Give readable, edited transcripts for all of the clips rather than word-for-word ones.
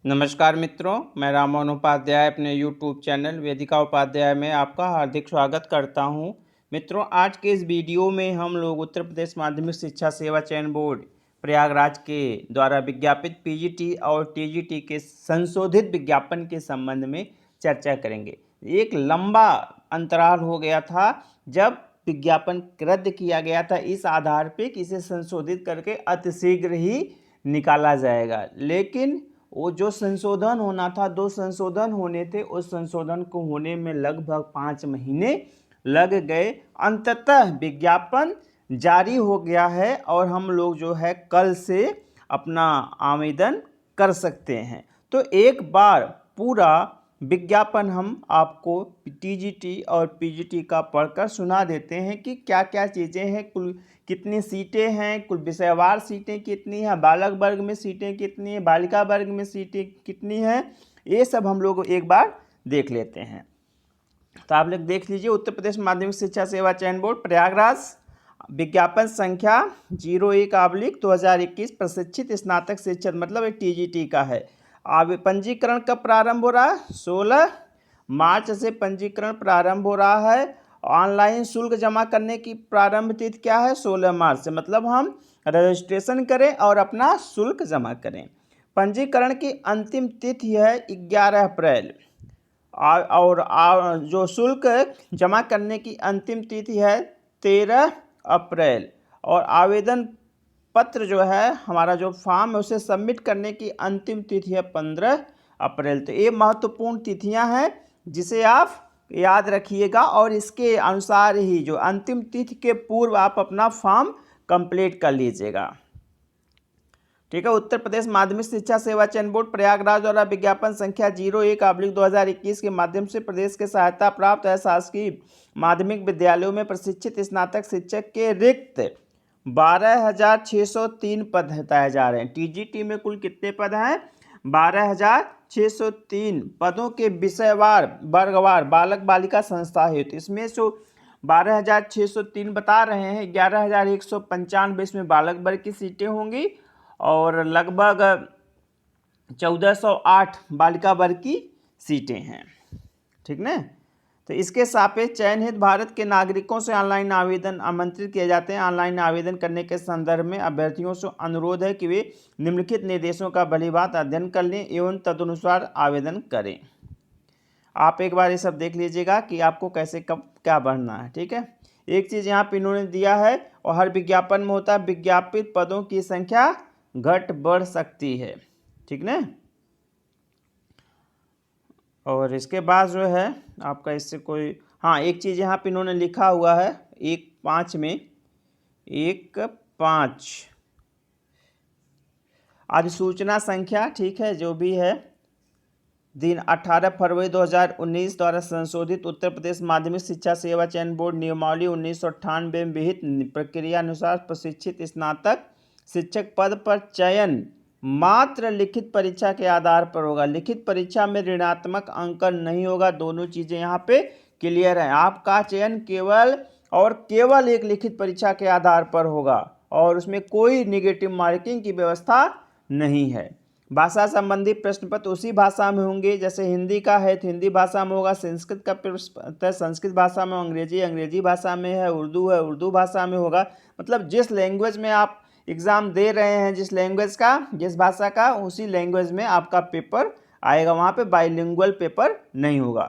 नमस्कार मित्रों, मैं राममोहन उपाध्याय अपने यूट्यूब चैनल वेदिका उपाध्याय में आपका हार्दिक स्वागत करता हूं। मित्रों, आज के इस वीडियो में हम लोग उत्तर प्रदेश माध्यमिक शिक्षा सेवा चयन बोर्ड प्रयागराज के द्वारा विज्ञापित पीजीटी और टीजीटी के संशोधित विज्ञापन के संबंध में चर्चा करेंगे। एक लंबा अंतराल हो गया था जब विज्ञापन रद्द किया गया था, इस आधार पर कि इसे संशोधित करके अतिशीघ्र ही निकाला जाएगा, लेकिन वो जो संशोधन होना था, 2 संशोधन होने थे, उस संशोधन को होने में लगभग 5 महीने लग गए। अंततः विज्ञापन जारी हो गया है और हम लोग जो है कल से अपना आवेदन कर सकते हैं। तो एक बार पूरा विज्ञापन हम आपको टीजीटी और पीजीटी का पढ़कर सुना देते हैं कि क्या क्या चीज़ें हैं, कुल कितनी सीटें हैं, कुल विषयवार सीटें कितनी हैं, बालक वर्ग में सीटें कितनी हैं, बालिका वर्ग में सीटें कितनी हैं, ये सब हम लोग एक बार देख लेते हैं। तो आप लोग देख लीजिए, उत्तर प्रदेश माध्यमिक शिक्षा सेवा चयन बोर्ड प्रयागराज, विज्ञापन संख्या 01/2021, प्रशिक्षित स्नातक शिक्षक, मतलब एक टीजीटी का है। पंजीकरण कब प्रारंभ हो रहा है? 16 मार्च से पंजीकरण प्रारंभ हो रहा है। ऑनलाइन शुल्क जमा करने की प्रारंभ तिथि क्या है? 16 मार्च से, मतलब हम रजिस्ट्रेशन करें और अपना शुल्क जमा करें। पंजीकरण की अंतिम तिथि है 11 अप्रैल और जो शुल्क जमा करने की अंतिम तिथि है 13 अप्रैल और आवेदन पत्र जो है, हमारा जो फॉर्म है, उसे सबमिट करने की अंतिम तिथि है 15 अप्रैल। तो ये महत्वपूर्ण तिथियां हैं जिसे आप याद रखिएगा और इसके अनुसार ही जो अंतिम तिथि के पूर्व आप अपना फॉर्म कंप्लीट कर लीजिएगा। ठीक है। उत्तर प्रदेश माध्यमिक शिक्षा सेवा चयन बोर्ड प्रयागराज द्वारा विज्ञापन संख्या 01/2021 के माध्यम से प्रदेश के सहायता प्राप्त शासकीय माध्यमिक विद्यालयों में प्रशिक्षित स्नातक शिक्षक के रिक्त 12,603 पद हटाए जा रहे हैं। टीजीटी में कुल कितने पद हैं? 12,603 पदों के विषयवार वर्गवार बालक बालिका संस्था हेतु इसमें जो 12,603 बता रहे हैं, 11,195 इसमें बालक वर्ग की सीटें होंगी और लगभग 1,408 बालिका वर्ग की सीटें हैं। ठीक ना? तो इसके सापेक्ष चयन हेतु भारत के नागरिकों से ऑनलाइन आवेदन आमंत्रित किए जाते हैं। ऑनलाइन आवेदन करने के संदर्भ में अभ्यर्थियों से अनुरोध है कि वे निम्नलिखित निर्देशों का भलीभांति अध्ययन कर लें एवं तदनुसार आवेदन करें। आप एक बार ये सब देख लीजिएगा कि आपको कैसे कब क्या बढ़ना है। ठीक है। एक चीज़ यहाँ पे इन्होंने दिया है और हर विज्ञापन में होता है, विज्ञापित पदों की संख्या घट बढ़ सकती है। ठीक ना? और इसके बाद जो है आपका इससे कोई एक चीज़ यहाँ पे इन्होंने लिखा हुआ है 1/5 में 1/5 अधिसूचना संख्या, ठीक है, जो भी है, दिन 18 फरवरी 2019 द्वारा संशोधित उत्तर प्रदेश माध्यमिक शिक्षा सेवा चयन बोर्ड नियमावली 1998 में विहित प्रक्रिया अनुसार प्रशिक्षित स्नातक शिक्षक पद पर चयन मात्र लिखित परीक्षा के आधार पर होगा। लिखित परीक्षा में ऋणात्मक अंकन नहीं होगा। दोनों चीज़ें यहाँ पे क्लियर हैं। आपका चयन केवल और केवल एक लिखित परीक्षा के आधार पर होगा और उसमें कोई निगेटिव मार्किंग की व्यवस्था नहीं है। भाषा संबंधी प्रश्न पत्र उसी भाषा में होंगे, जैसे हिंदी का है तो हिंदी भाषा में होगा, संस्कृत का प्रश्न पत्र संस्कृत भाषा में, अंग्रेजी भाषा में है उर्दू भाषा में होगा। मतलब जिस लैंग्वेज में आप एग्ज़ाम दे रहे हैं, जिस भाषा का, उसी लैंग्वेज में आपका पेपर आएगा। वहाँ पे बाइलिंगुअल पेपर नहीं होगा।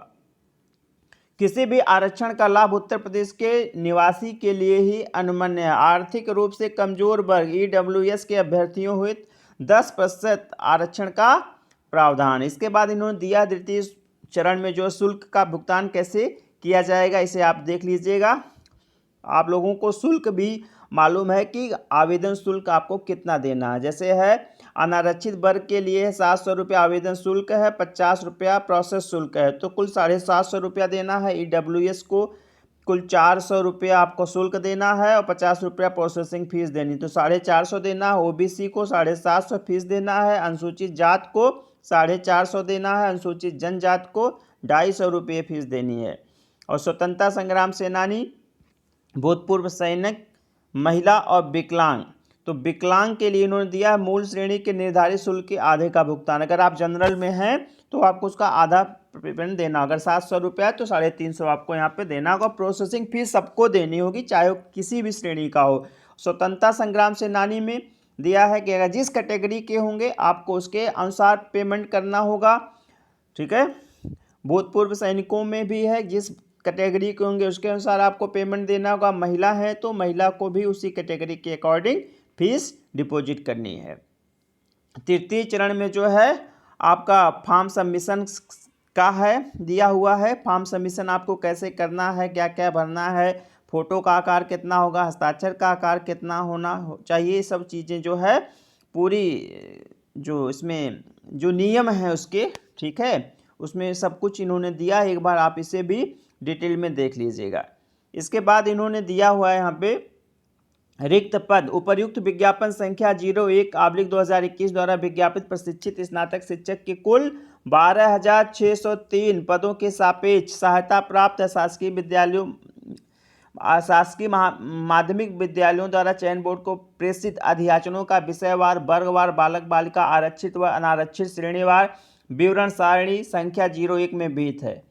किसी भी आरक्षण का लाभ उत्तर प्रदेश के निवासी के लिए ही अनुमन्य है। आर्थिक रूप से कमजोर वर्ग EWS के अभ्यर्थियों हुए 10% आरक्षण का प्रावधान। इसके बाद इन्होंने दिया द्वितीय चरण में जो शुल्क का भुगतान कैसे किया जाएगा, इसे आप देख लीजिएगा। आप लोगों को शुल्क भी मालूम है कि आवेदन शुल्क आपको कितना देना है। जैसे है अनारक्षित वर्ग के लिए 700 रुपया आवेदन शुल्क है, 50 रुपया प्रोसेस शुल्क है, तो कुल 750 रुपया देना है। EWS को कुल 400 रुपया आपको शुल्क देना है और 50 रुपया प्रोसेसिंग फीस देनी, तो 450 देना है। OBC को 750 फीस देना है। अनुसूचित जात को 450 देना है। अनुसूचित जनजात को 250 रुपये फीस देनी है। और स्वतंत्रता संग्राम सेनानी, भूतपूर्व सैनिक, महिला और विकलांग तो विकलांग के लिए इन्होंने दिया है मूल श्रेणी के निर्धारित शुल्क के आधे का भुगतान। अगर आप जनरल में हैं तो आपको उसका आधा पेमेंट देना, अगर 700 रुपया है तो 350 आपको यहाँ पे देना होगा। प्रोसेसिंग फीस सबको देनी होगी, चाहे वो किसी भी श्रेणी का हो। स्वतंत्रता संग्राम सेनानी में दिया है कि अगर जिस कैटेगरी के होंगे आपको उसके अनुसार पेमेंट करना होगा, ठीक है। भूतपूर्व सैनिकों में भी है, जिस कैटेगरी के होंगे उसके अनुसार आपको पेमेंट देना होगा। महिला है तो महिला को भी उसी कैटेगरी के अकॉर्डिंग फीस डिपॉजिट करनी है। तृतीय चरण में जो है आपका फॉर्म सबमिशन का है, दिया हुआ है। फॉर्म सबमिशन आपको कैसे करना है, क्या क्या भरना है, फोटो का आकार कितना होगा, हस्ताक्षर का आकार कितना होना चाहिए, सब चीज़ें जो है पूरी जो इसमें जो नियम है उसके, ठीक है, उसमें सब कुछ इन्होंने दिया है। एक बार आप इसे भी डिटेल में देख लीजिएगा। इसके बाद इन्होंने दिया हुआ है यहाँ पे रिक्त पद उपर्युक्त विज्ञापन संख्या 01/2021 द्वारा विज्ञापित प्रशिक्षित स्नातक शिक्षक के कुल 12,603 पदों के सापेक्ष सहायता प्राप्त शासकीय विद्यालयों शासकीय माध्यमिक विद्यालयों द्वारा चयन बोर्ड को प्रेषित अध्याचनों का विषयवार, वर्गवार, बालक बालिका, आरक्षित व अनारक्षित श्रेणीवार विवरण सारणी संख्या 01 में विहित है,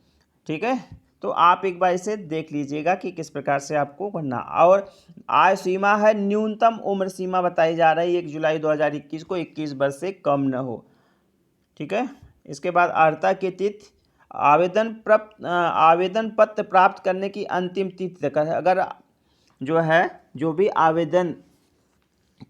ठीक है। तो आप एक बार इसे देख लीजिएगा कि किस प्रकार से आपको भरना। और आय सीमा है, न्यूनतम उम्र सीमा बताई जा रही है 1 जुलाई 2021 को 21 वर्ष से कम न हो, ठीक है। इसके बाद अर्हता की तिथि, आवेदन पत्र प्राप्त करने की अंतिम तिथि तक, अगर जो है जो भी आवेदन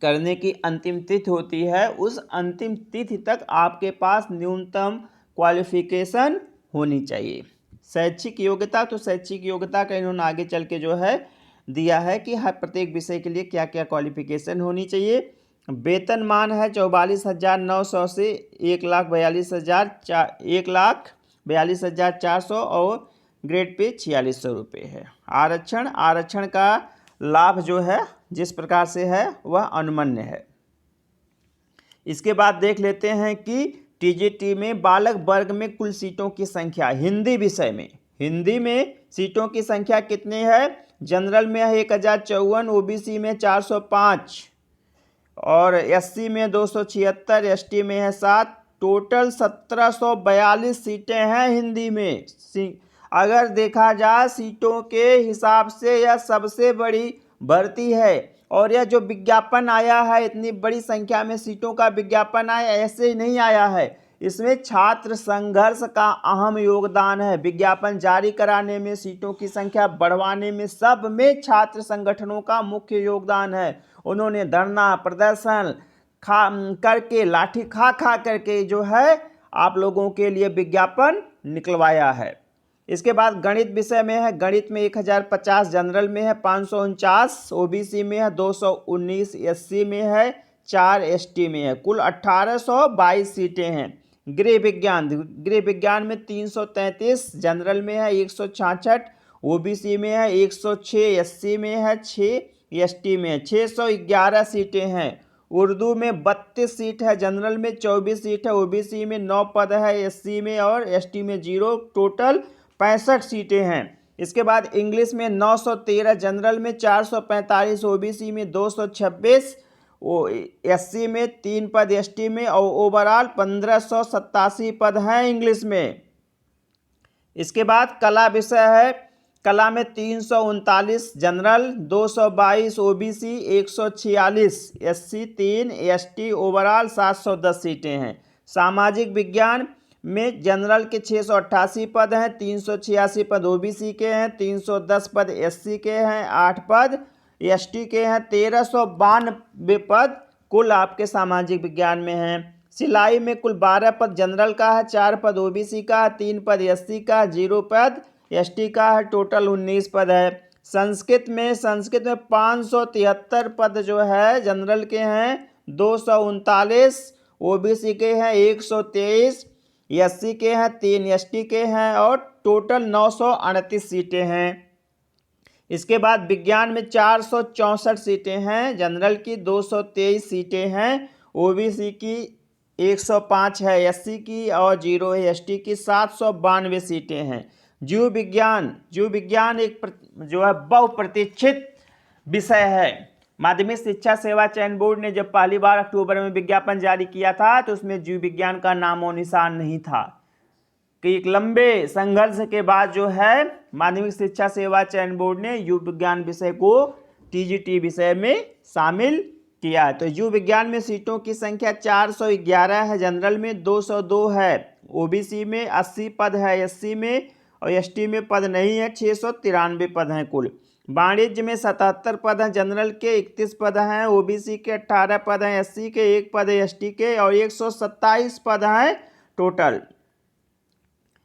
करने की अंतिम तिथि होती है उस अंतिम तिथि तक आपके पास न्यूनतम क्वालिफिकेशन होनी चाहिए। शैक्षिक योग्यता, तो शैक्षिक योग्यता का इन्होंने आगे चल के जो है दिया है कि हर प्रत्येक विषय के लिए क्या क्या क्वालिफिकेशन होनी चाहिए। वेतनमान है 44,900 से 1,42,400 और ग्रेड पे 4600 रुपये है। आरक्षण का लाभ जो है जिस प्रकार से है वह अनुमन्य है। इसके बाद देख लेते हैं कि टीजीटी में बालक वर्ग में कुल सीटों की संख्या, हिंदी विषय में, हिंदी में सीटों की संख्या कितनी है। जनरल में है 1054, ओबीसी में 405 और एससी में 276, एसटी में है 7, टोटल 1742 सीटें हैं हिंदी में। अगर देखा जाए सीटों के हिसाब से यह सबसे बड़ी भर्ती है। और यह जो विज्ञापन आया है, इतनी बड़ी संख्या में सीटों का विज्ञापन आया, ऐसे ही नहीं आया है, इसमें छात्र संघर्ष का अहम योगदान है। विज्ञापन जारी कराने में, सीटों की संख्या बढ़वाने में, सब में छात्र संगठनों का मुख्य योगदान है। उन्होंने धरना प्रदर्शन करके, लाठी खा करके जो है आप लोगों के लिए विज्ञापन निकलवाया है। इसके बाद गणित विषय में है, गणित में 1050, जनरल में है 549, ओबीसी में है 219, एससी में है 4, एसटी में है, कुल 1822 सीटें हैं। गृह विज्ञान में 333, जनरल में है 166, ओबीसी में है 106, एससी में है 6, एसटी में है 611 सीटें हैं। उर्दू में 32 सीट है, जनरल में 24 सीट है, ओबीसी में 9 पद है, एससी में और एसटी में 0, टोटल 65 सीटें हैं। इसके बाद इंग्लिश में 913, जनरल में 445, ओबीसी में 226, एससी में 3 पद, एसटी में, और ओवरऑल 1587 पद हैं इंग्लिश में। इसके बाद कला विषय है, कला में 339, general 222, OBC 146, SC 3, ST, overall 710 सीटें हैं। सामाजिक विज्ञान में जनरल के 688 पद हैं, 386 पद ओबीसी के हैं, 310 पद एससी के हैं, 8 पद एसटी के हैं, 1392 पद कुल आपके सामाजिक विज्ञान में हैं। सिलाई में कुल 12 पद जनरल का है, 4 पद ओबीसी का है, 3 पद एससी का, 0 पद एसटी का है, टोटल 19 पद है। संस्कृत में 573 पद जो है जनरल के हैं, 239 ओबीसी के हैं, 123 एससी के हैं, 3 एसटी के हैं और टोटल 938 सीटें हैं। इसके बाद विज्ञान में 464 सीटें हैं, जनरल की 223 सीटें हैं, ओबीसी की 105 है, एससी की और 0 है, एसटी की 792 सीटें हैं। जीव विज्ञान एक जो है बहुप्रतीक्षित विषय है। माध्यमिक शिक्षा सेवा चयन बोर्ड ने जब पहली बार अक्टूबर में विज्ञापन जारी किया था तो उसमें जीव विज्ञान का नामो निशान नहीं था कि एक लंबे संघर्ष के बाद जो है माध्यमिक शिक्षा सेवा चयन बोर्ड ने जीव विज्ञान विषय को टीजीटी विषय में शामिल किया है। तो जीव विज्ञान में सीटों की संख्या 411 है, जनरल में 202 है, ओबीसी में 80 पद है, एससी में और एसटी में पद नहीं है, 693 पद हैं कुल। वाणिज्य में 77 पद हैं, जनरल के 31 पद हैं, ओबीसी के 18 पद हैं, एससी के 1 पद है, एसटी के और 127 पद हैं टोटल।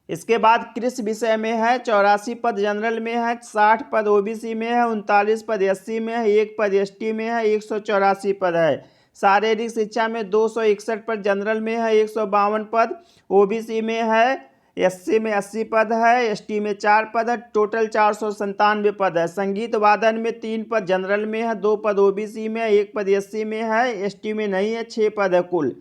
इसके बाद कृषि विषय में है 84 पद जनरल में है, 60 पद ओबीसी में है, 39 पद एससी में है, 1 पद एसटी में है, 184 पद है। शारीरिक शिक्षा में 261 पद जनरल में है, 152 पद ओबीसी में है, एससी में 80 पद है, एसटी में 4 पद है, टोटल 497 पद है। संगीत वादन में 3 पद जनरल में है, 2 पद ओबीसी में है, 1 पद एससी में है, एसटी में नहीं है, 6 पद है कुल।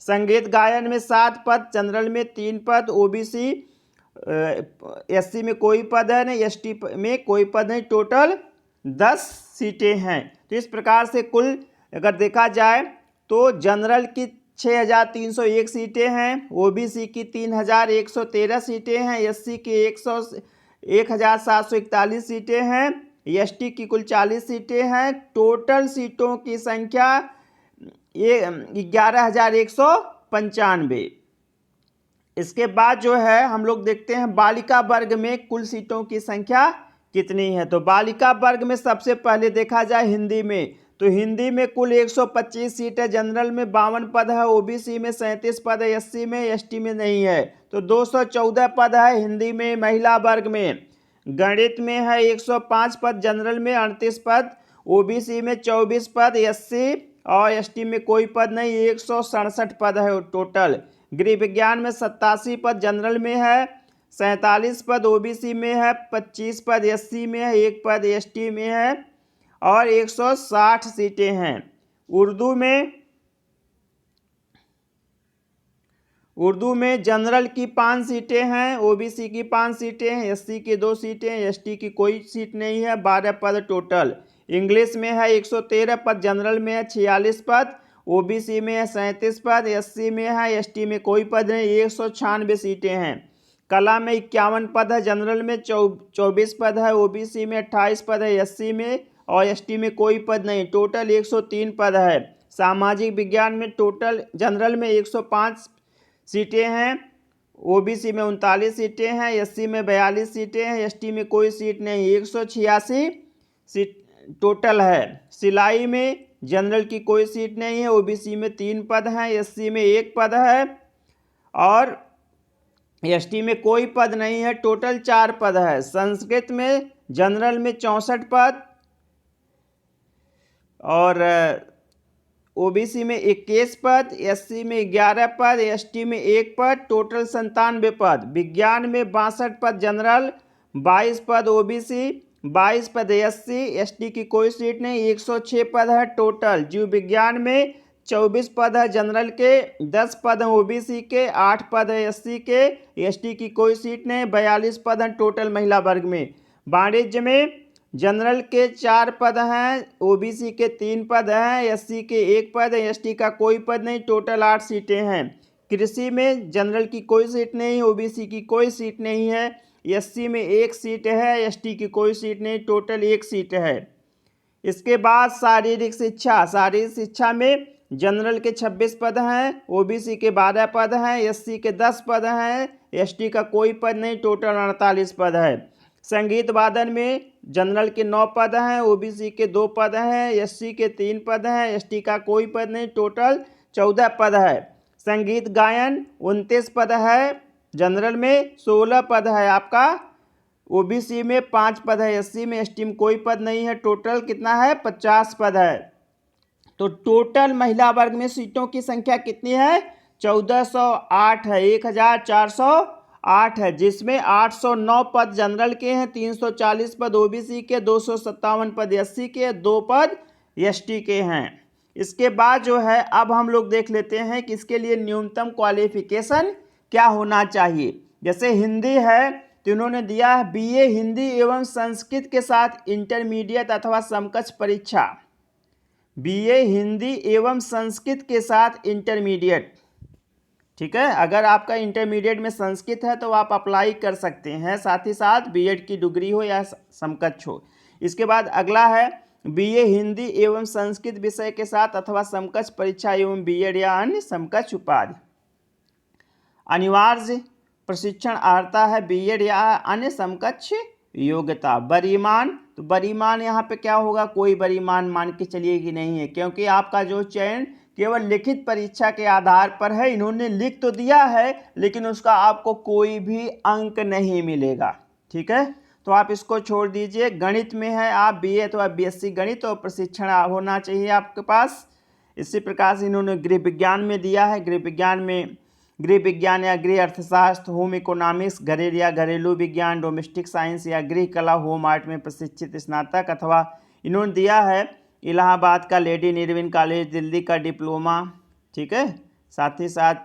संगीत गायन में 7 पद जनरल में 3 पद ओबीसी एससी में कोई पद है नहीं, एसटी में कोई पद नहीं, टोटल 10 सीटें हैं। तो इस प्रकार से कुल अगर देखा जाए तो जनरल की 6301 सीटें हैं, ओबीसी की 3113 सीटें हैं, एससी की 1741 सीटें हैं, एसटी की कुल 40 सीटें हैं। टोटल सीटों की संख्या 11,195। इसके बाद जो है हम लोग देखते हैं बालिका वर्ग में कुल सीटों की संख्या कितनी है। तो बालिका वर्ग में सबसे पहले देखा जाए हिंदी में, तो हिंदी में कुल 125 सीट है, जनरल में 52 पद है, ओबीसी में 37 पद है, एससी में एसटी में नहीं है, तो 214 पद है हिंदी में। महिला वर्ग में गणित में है 105 पद, जनरल में 38 पद, ओबीसी में 24 पद, एससी और एसटी में कोई पद नहीं, 167 पद है टोटल। गृह विज्ञान में 87 पद जनरल में है, 47 पद ओबीसी में है, 25 पद एससी में है, 1 पद एसटी में है और 160 सीटें हैं। उर्दू में जनरल की 5 सीटें हैं, ओबीसी की 5 सीटें हैं, एससी की 2 सीटें हैं, एसटी की कोई सीट नहीं है, 12 पद टोटल। इंग्लिश में है 113 पद, जनरल में है 46 पद, ओबीसी में है 37 पद, एससी में है, एसटी में कोई पद नहीं, 196 सीटें हैं। कला में 51 पद है, जनरल में 24 पद है, ओबीसी में 28 पद है, एससी में और एसटी में कोई पद नहीं, टोटल 103 पद है। सामाजिक विज्ञान में टोटल जनरल में 105 सीटें हैं, ओबीसी में 39 सीटें हैं, एससी में 42 सीटें हैं, एसटी में कोई सीट नहीं, 186 सीट टोटल है। सिलाई में जनरल की कोई सीट नहीं है, ओबीसी में 3 पद हैं, एससी में 1 पद है और एसटी में कोई पद नहीं है, टोटल 4 पद है। संस्कृत में जनरल में 64 पद और ओबीसी में 21 पद, एससी में 11 पद, एसटी में 1 पद, टोटल 97 पद। विज्ञान में 62 पद जनरल, 22 पद ओबीसी, 22 पद एससी, एसटी की कोई सीट नहीं, 106 पद है टोटल। जीव विज्ञान में 24 पद है जनरल के, 10 पद हैं ओबीसी के, 8 पद है एससी के, एसटी की कोई सीट नहीं, 42 पद हैं टोटल महिला वर्ग में। वाणिज्य में जनरल के 4 पद हैं, ओबीसी के 3 पद हैं, एससी के 1 पद है, एसटी का कोई पद नहीं, टोटल 8 सीटें हैं। कृषि में जनरल की कोई सीट नहीं, ओबीसी की कोई सीट नहीं है, एससी में 1 सीट है, एसटी की कोई सीट नहीं, टोटल 1 सीट है। इसके बाद शारीरिक शिक्षा में जनरल के 26 पद हैं, ओबीसी के 12 पद हैं, एससी के 10 पद हैं, एसटी का कोई पद नहीं, टोटल 48 पद है। संगीत वादन में जनरल के 9 पद हैं, ओबीसी के 2 पद हैं, एससी के 3 पद हैं, एसटी का कोई पद नहीं, टोटल 14 पद है। संगीत गायन 29 पद है, जनरल में 16 पद है आपका, ओबीसी में 5 पद है, एससी में एसटी में कोई पद नहीं है, टोटल कितना है 50 पद है। तो टोटल महिला वर्ग में सीटों की संख्या कितनी है 1408 है, 1408 है, जिसमें 809 पद जनरल के हैं, 340 पद ओबीसी के, 257 पद एससी के, 2 पद एसटी के हैं। इसके बाद जो है अब हम लोग देख लेते हैं कि इसके लिए न्यूनतम क्वालिफिकेशन क्या होना चाहिए। जैसे हिंदी है तो इन्होंने दिया है बीए हिंदी एवं संस्कृत के साथ इंटरमीडिएट अथवा समकक्ष परीक्षा। बीए हिंदी एवं संस्कृत के साथ इंटरमीडिएट, ठीक है। अगर आपका इंटरमीडिएट में संस्कृत है तो आप अप्लाई कर सकते हैं, साथ ही साथ बीएड की डिग्री हो या समकक्ष हो। इसके बाद अगला है बीए हिंदी एवं संस्कृत विषय के साथ अथवा समकक्ष परीक्षा एवं बीएड या अन्य समकक्ष उपाधि। अनिवार्य प्रशिक्षण अर्हता है बीएड या अन्य समकक्ष योग्यता। बरीमान, तो बरीमान यहाँ पे क्या होगा, कोई बरीमान मान के चलिए कि नहीं है, क्योंकि आपका जो चयन केवल लिखित परीक्षा के आधार पर है। इन्होंने लिख तो दिया है लेकिन उसका आपको कोई भी अंक नहीं मिलेगा, ठीक है। तो आप इसको छोड़ दीजिए। गणित में है आप बीए अथवा बीएससी गणित और प्रशिक्षण होना चाहिए आपके पास। इसी प्रकार से इन्होंने गृह विज्ञान में दिया है। गृह विज्ञान में गृह विज्ञान या गृह अर्थशास्त्र, होम इकोनॉमिक्स, घरेलू या घरेलू विज्ञान, डोमेस्टिक साइंस या गृह कला, होम आर्ट में प्रशिक्षित स्नातक, अथवा इन्होंने दिया है इलाहाबाद का लेडी निर्विन कॉलेज, दिल्ली का डिप्लोमा, ठीक है। साथ ही साथ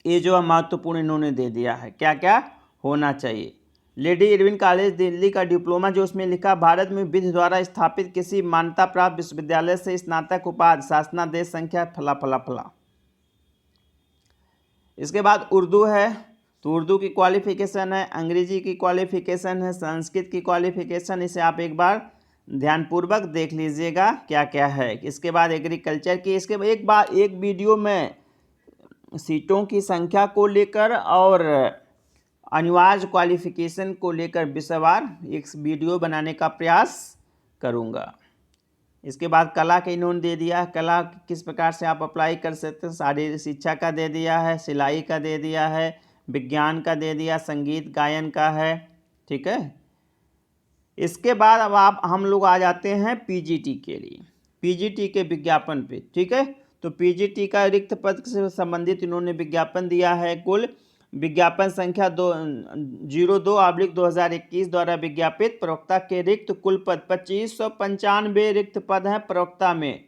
ये जो महत्वपूर्ण इन्होंने दे दिया है क्या क्या होना चाहिए। लेडी इरविन कॉलेज दिल्ली का डिप्लोमा, जो उसमें लिखा भारत में विधि द्वारा स्थापित किसी मान्यता प्राप्त विश्वविद्यालय से स्नातक उपाधि, शासनादेश संख्या फला फला फला। इसके बाद उर्दू है, तो उर्दू की क्वालिफिकेशन है, अंग्रेजी की क्वालिफिकेशन है, संस्कृत की क्वालिफिकेशन। इसे आप एक बार ध्यानपूर्वक देख लीजिएगा क्या क्या है। इसके बाद एग्रीकल्चर की, इसके बाद एक वीडियो में सीटों की संख्या को लेकर और अनिवार्य क्वालिफिकेशन को लेकर विषयवार एक वीडियो बनाने का प्रयास करूंगा। इसके बाद कला के इन्होंने दे दिया, कला किस प्रकार से आप अप्लाई कर सकते हैं। शारीरिक शिक्षा का दे दिया है, सिलाई का दे दिया है, विज्ञान का दे दिया, संगीत गायन का है, ठीक है। इसके बाद अब हम लोग आ जाते हैं पीजीटी के लिए, पीजीटी के विज्ञापन पे, ठीक है। तो पीजीटी का रिक्त पद से संबंधित इन्होंने विज्ञापन दिया है। कुल विज्ञापन संख्या 02/2021 द्वारा विज्ञापित प्रवक्ता के रिक्त कुल पद 2595 रिक्त पद हैं प्रवक्ता में,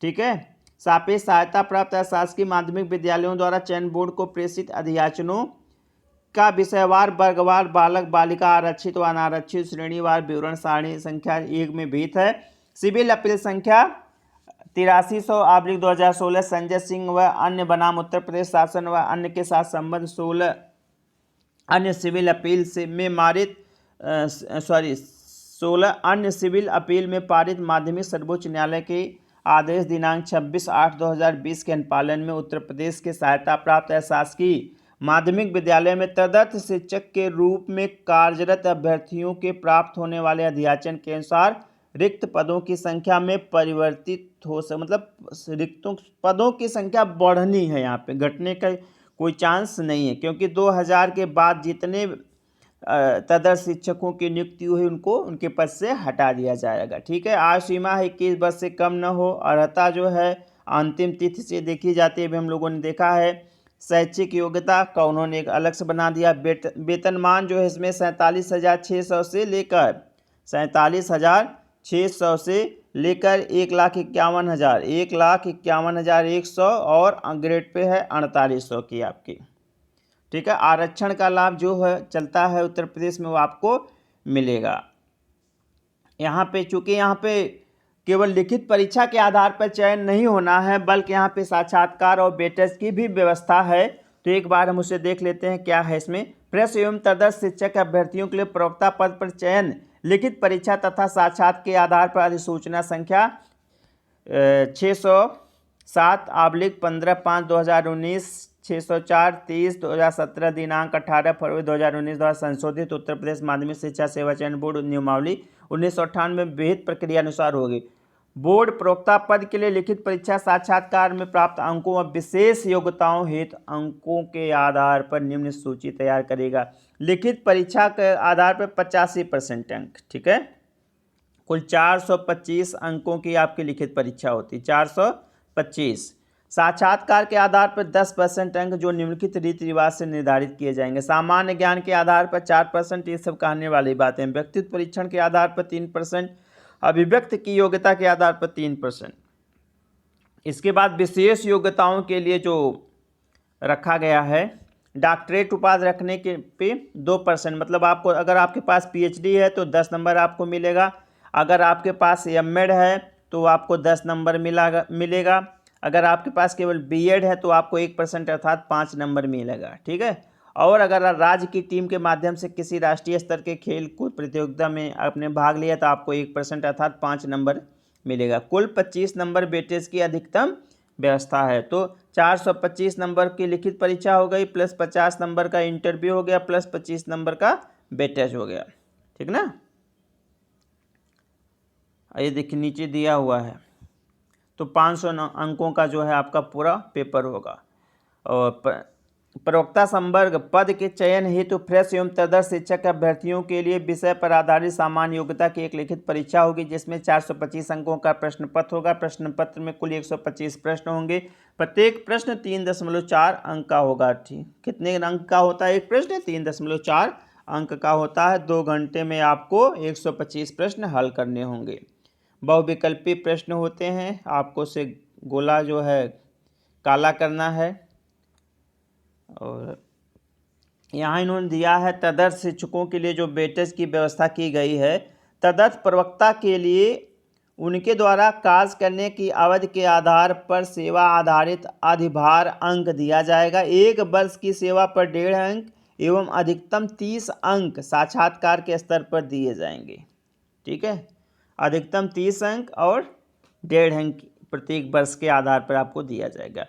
ठीक है। सापेक्ष सहायता प्राप्त शासकीय माध्यमिक विद्यालयों द्वारा चयन बोर्ड को प्रेषित अध्याचनों का विषयवार, वर्गवार, बालक बालिका, आरक्षित व अनारक्षित श्रेणीवार विवरण सारणी संख्या 1 में विहित है। सिविल अपील संख्या 8300/2016 संजय सिंह व अन्य बनाम उत्तर प्रदेश शासन व अन्य के साथ संबंध 16 अन्य सिविल अपील से में मारित 16 अन्य सिविल अपील में पारित माध्यमिक सर्वोच्च न्यायालय के आदेश दिनांक 26/8/2020 के अनुपालन में उत्तर प्रदेश के सहायता प्राप्त शासकीय माध्यमिक विद्यालय में तदर्थ शिक्षक के रूप में कार्यरत अभ्यर्थियों के प्राप्त होने वाले अध्याचन के अनुसार रिक्त पदों की संख्या में परिवर्तित हो मतलब रिक्तों पदों की संख्या बढ़नी है, यहाँ पे घटने का कोई चांस नहीं है, क्योंकि 2000 के बाद जितने तदर्थ शिक्षकों की नियुक्ति हुई उनको उनके पद से हटा दिया जाएगा, ठीक है। आयु सीमा है 21 वर्ष से कम न हो। अर्हता जो है अंतिम तिथि से देखी जाती है, अभी हम लोगों ने देखा है। शैक्षिक योग्यता का उन्होंने एक अलग से बना दिया। वेतनमान जो है इसमें 47,600 से लेकर 47,600 से लेकर 1,51,000 1,51,100 और ग्रेड पे है 4800 की आपकी, ठीक है। आरक्षण का लाभ जो है चलता है उत्तर प्रदेश में वो आपको मिलेगा। यहाँ पे चूंकि यहाँ पे केवल लिखित परीक्षा के आधार पर चयन नहीं होना है, बल्कि यहाँ पे साक्षात्कार और वेटेज की भी व्यवस्था है। तो एक बार हम उसे देख लेते हैं क्या है इसमें। प्रेस एवं तदर्थ शिक्षक अभ्यर्थियों के लिए प्रवक्ता पद पर चयन लिखित परीक्षा तथा साक्षात्कार के आधार पर अधिसूचना संख्या 607/15/2019 604/30/2017 दिनांक 18 फरवरी 2019 द्वारा संशोधित उत्तर प्रदेश माध्यमिक शिक्षा सेवा चयन बोर्ड नियमावली 1998 में विहित प्रक्रिया अनुसार होगी। बोर्ड प्रवक्ता पद के लिए लिखित परीक्षा साक्षात्कार में प्राप्त अंकों व विशेष योग्यताओं हेतु अंकों के आधार पर निम्न सूची तैयार करेगा। लिखित परीक्षा के आधार पर 85% अंक, ठीक है। कुल 425 अंकों की आपकी लिखित परीक्षा होती, 425। साक्षात्कार के आधार पर 10% अंक जो निम्नलिखित रीति रिवाज से निर्धारित किए जाएंगे। सामान्य ज्ञान के आधार पर 4%, ये सब कहने वाली बातें। व्यक्तित्व परीक्षण के आधार पर 3%, अभिव्यक्ति की योग्यता के आधार पर 3%। इसके बाद विशेष योग्यताओं के लिए जो रखा गया है, डॉक्टरेट उपाधि रखने के पे 2%, मतलब आपको अगर आपके पास PhD है तो 10 नंबर आपको मिलेगा। अगर आपके पास MEd है तो आपको 10 नंबर मिलेगा। अगर आपके पास केवल बीएड है तो आपको 1% अर्थात 5 नंबर मिलेगा, ठीक है। और अगर राज्य की टीम के माध्यम से किसी राष्ट्रीय स्तर के खेल कूद प्रतियोगिता में आपने भाग लिया तो आपको 1% अर्थात 5 नंबर मिलेगा। कुल 25 नंबर वेटेज की अधिकतम व्यवस्था है। तो 425 नंबर की लिखित परीक्षा हो गई, प्लस 50 नंबर का इंटरव्यू हो गया, प्लस 25 नंबर का वेटेज हो गया, ठीक ना। ये देखिए नीचे दिया हुआ है। तो 500 अंकों का जो है आपका पूरा पेपर होगा। और प्रवक्ता संवर्ग पद के चयन हेतु फ्रेश एवं तदर्थ शिक्षक अभ्यर्थियों के लिए विषय पर आधारित सामान्य योग्यता की एक लिखित परीक्षा होगी, जिसमें 425 अंकों का प्रश्न पत्र होगा। प्रश्न पत्र में कुल 125 प्रश्न होंगे। प्रत्येक प्रश्न 3.4 अंक का होगा। ठीक, कितने अंक का होता है एक प्रश्न? 3.4 अंक का होता है। 2 घंटे में आपको 125 प्रश्न हल करने होंगे। बहुविकल्पी प्रश्न होते हैं, आपको से गोला जो है काला करना है। और यहाँ इन्होंने दिया है तदर्थ शिक्षकों के लिए जो वेटेज की व्यवस्था की गई है। तदर्थ प्रवक्ता के लिए उनके द्वारा कार्य करने की अवधि के आधार पर सेवा आधारित अधिभार अंक दिया जाएगा। 1 वर्ष की सेवा पर 1.5 अंक एवं अधिकतम 30 अंक साक्षात्कार के स्तर पर दिए जाएंगे, ठीक है। अधिकतम 30 अंक और 1.5 अंक प्रत्येक वर्ष के आधार पर आपको दिया जाएगा।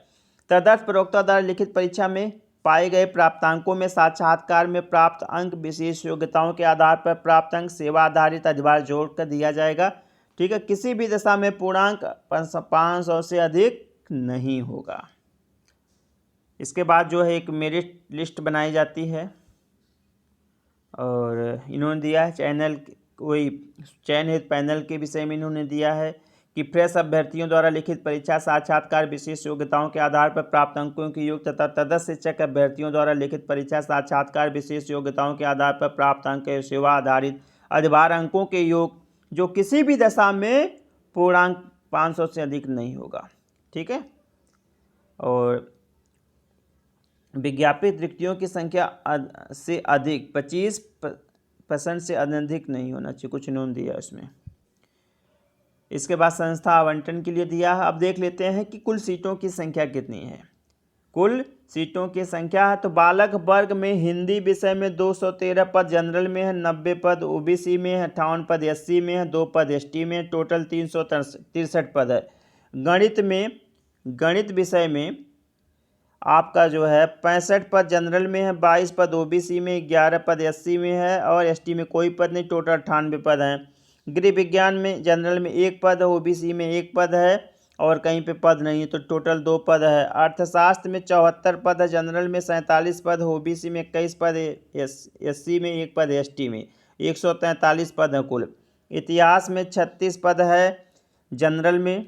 तदर्थ प्रवक्ता द्वारा लिखित परीक्षा में पाए गए प्राप्तांकों में साक्षात्कार में प्राप्त अंक, विशेष योग्यताओं के आधार पर प्राप्त अंक, सेवा आधारित अधिभार जोड़कर दिया जाएगा, ठीक है। किसी भी दशा में पूर्णांक 500 से अधिक नहीं होगा। इसके बाद जो है एक मेरिट लिस्ट बनाई जाती है और इन्होंने दिया है चयन हेतु पैनल के विषय में इन्होंने दिया है कि फ्रेश अभ्यर्थियों द्वारा लिखित परीक्षा साक्षात्कार विशेष योग्यताओं के आधार पर प्राप्त अंकों की योग तथा तदर्थ शिक्षक अभ्यर्थियों द्वारा लिखित परीक्षा साक्षात्कार विशेष योग्यताओं के आधार पर प्राप्त अंक सेवा आधारित अधिभार अंकों के योग जो किसी भी दशा में पूर्णांक 500 से अधिक नहीं होगा, ठीक है। और विज्ञापित रिक्तियों की संख्या से अधिक 25% से अधिक नहीं होना चाहिए, कुछ इन्होंने दिया इसमें। इसके बाद संस्था आवंटन के लिए दिया है। अब देख लेते हैं कि कुल सीटों की संख्या कितनी है। कुल सीटों की संख्या है तो बालक वर्ग में हिंदी विषय में 213 पद जनरल में है, 90 पद ओबीसी में है, 58 पद एससी में है, 2 पद एसटी में, टोटल 363 पद है। गणित विषय में आपका जो है 65 पद जनरल में है, 22 पद ओबीसी में, 11 पद एससी में है और एसटी में कोई पद नहीं, टोटल 98 पद हैं। गृह विज्ञान में जनरल में 1 पद है, ओबीसी में 1 पद है और कहीं पे पद नहीं है, तो टोटल 2 पद है। अर्थशास्त्र में 74 पद है, जनरल में 47 पद है, ओबीसी में 21 पद है, एससी में 1 पद है, एसटी में 143 पद है कुल। इतिहास में 36 पद है जनरल में,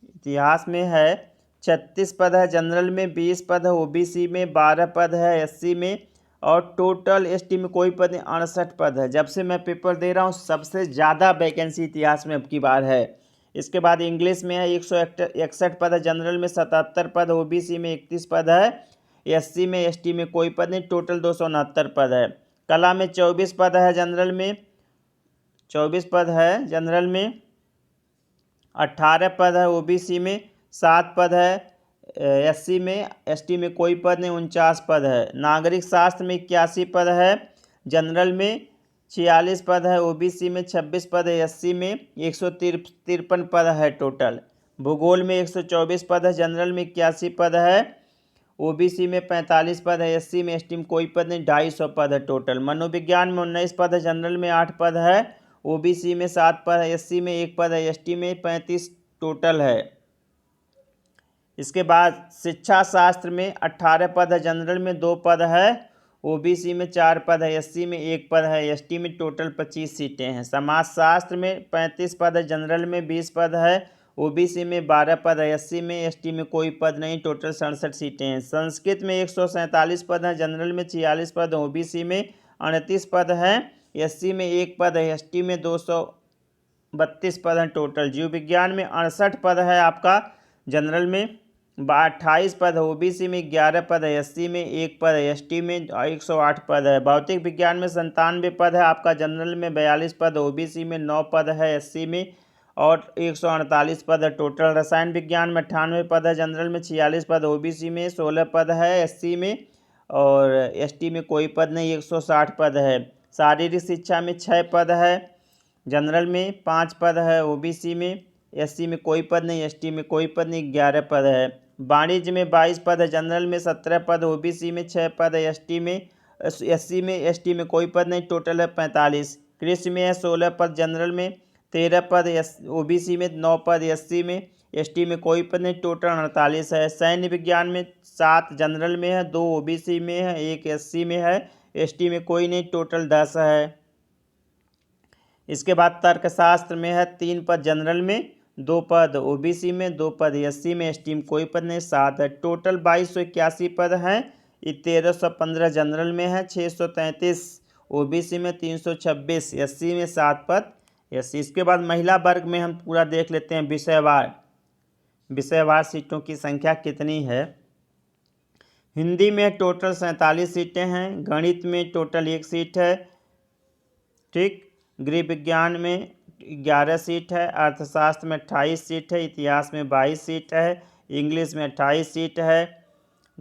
इतिहास में है 36 पद है जनरल में, 20 पद है ओबीसी में, 12 पद है एससी में और टोटल एसटी में कोई पद नहीं, 68 पद है। जब से मैं पेपर दे रहा हूँ सबसे ज़्यादा वैकेंसी इतिहास में अब की बार है। इसके बाद इंग्लिश में है 161 पद है जनरल में, 77 पद ओबीसी में, 31 पद है एससी में, एसटी में कोई पद नहीं, टोटल 269 पद है। कला में 24 पद है जनरल में, 24 पद है जनरल में, 18 पद है ओबीसी में, 7 पद है एससी में, एसटी में कोई पद नहीं, 49 पद है। नागरिक शास्त्र में 81 पद है जनरल में, 46 पद है ओबीसी में, 26 पद है एससी में, 153 पद है टोटल। भूगोल में 124 पद है जनरल में, 81 पद है ओबीसी में, 45 पद है एससी में, एसटी में कोई पद नहीं, 250 पद है टोटल। मनोविज्ञान में 19 पद है जनरल में, 8 पद है ओबीसी में, 7 पद है एससी में, 1 पद है एसटी में, 35 टोटल है। इसके बाद शिक्षा शास्त्र में 18 पद है जनरल में, 2 पद है ओबीसी में, 4 पद है एससी में, 1 पद है एसटी में, टोटल 25 सीटें हैं। समाज शास्त्र में 35 पद है जनरल में, 20 पद है ओबीसी में, 12 पद है एससी में, एसटी में कोई पद नहीं, टोटल 67 सीटें हैं। संस्कृत में 147 पद हैं जनरल में, 46 पद हैं ओबीसी में, 38 पद हैं एससी में, 1 पद है एसटी में, 232 पद हैं टोटल। जीव विज्ञान में 68 पद है आपका जनरल में, 28 पद है ओबीसी में, 11 पद है एससी में, 1 पद है एसटी में, 108 पद है। भौतिक विज्ञान में 97 पद है आपका जनरल में, 42 पद है ओबीसी में, 9 पद है एससी में और 148 पद है टोटल। रसायन विज्ञान में 98 पद है, जनरल में 46 पद, ओबीसी में 16 पद है, एससी में और एसटी में कोई पद नहीं, 160 पद है। शारीरिक शिक्षा में 6 पद है, जनरल में 5 पद है, ओबीसी में, एससी में कोई पद नहीं, एसटी में कोई पद नहीं, 11 पद है। वाणिज्य में 22 पद है, जनरल में 17 पद, ओबीसी में 6 पद है, एससी में एसटी में कोई पद नहीं, टोटल है 45। कृषि में है 16 पद, जनरल में 13 पद, ओबीसी में 9 पद, एससी में एसटी में कोई पद नहीं, टोटल 48 है। सैन्य विज्ञान में 7 जनरल में है, 2 ओबीसी में है, 1 एससी में है, एसटी में कोई नहीं, टोटल 10 है। इसके बाद तर्कशास्त्र में है 3 पद जनरल में, 2 पद ओबीसी में, 2 पद एससी में, एसटी में कोई पद नहीं, 7 है। टोटल 2281 पद हैं। 1315 जनरल में है, 633 ओबीसी में, 326 एससी में, 7 पद एससी। इसके बाद महिला वर्ग में हम पूरा देख लेते हैं विषयवार सीटों की संख्या कितनी है। हिंदी में टोटल 47 सीटें हैं, गणित में टोटल 1 सीट है, ठीक। गृह विज्ञान में 11 सीट है, अर्थशास्त्र में 28 सीट है, इतिहास में 22 सीट है, इंग्लिश में 28 सीट है,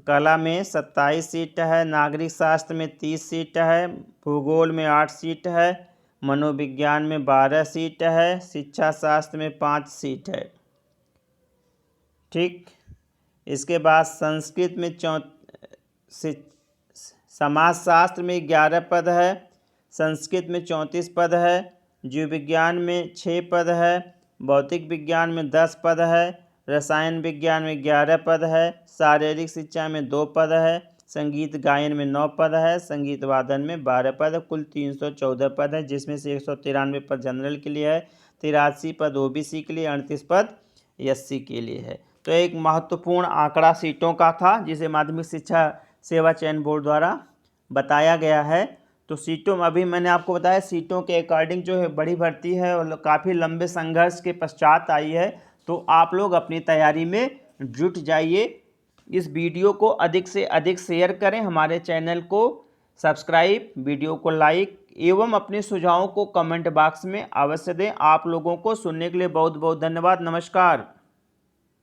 कला में 27 सीट है, नागरिक शास्त्र में 30 सीट है, भूगोल में 8 सीट है, मनोविज्ञान में 12 सीट है, शिक्षा शास्त्र में 5 सीट है, ठीक। इसके बाद संस्कृत में समाजशास्त्र में 11 पद है, संस्कृत में 34 पद है, जीव विज्ञान में 6 पद है, भौतिक विज्ञान में 10 पद है, रसायन विज्ञान में 11 पद है, शारीरिक शिक्षा में 2 पद है, संगीत गायन में 9 पद है, संगीत वादन में 12 पद है। कुल 314 पद है, जिसमें से 193 पद जनरल के लिए है, 83 पद ओबीसी के लिए, 38 पद एससी के लिए है। तो एक महत्वपूर्ण आंकड़ा सीटों का था जिसे माध्यमिक शिक्षा सेवा चयन बोर्ड द्वारा बताया गया है। तो सीटों में अभी मैंने आपको बताया सीटों के अकॉर्डिंग जो है बड़ी भर्ती है और काफ़ी लंबे संघर्ष के पश्चात आई है। तो आप लोग अपनी तैयारी में जुट जाइए। इस वीडियो को अधिक से अधिक शेयर करें, हमारे चैनल को सब्सक्राइब, वीडियो को लाइक एवं अपने सुझावों को कमेंट बॉक्स में अवश्य दें। आप लोगों को सुनने के लिए बहुत बहुत धन्यवाद। नमस्कार।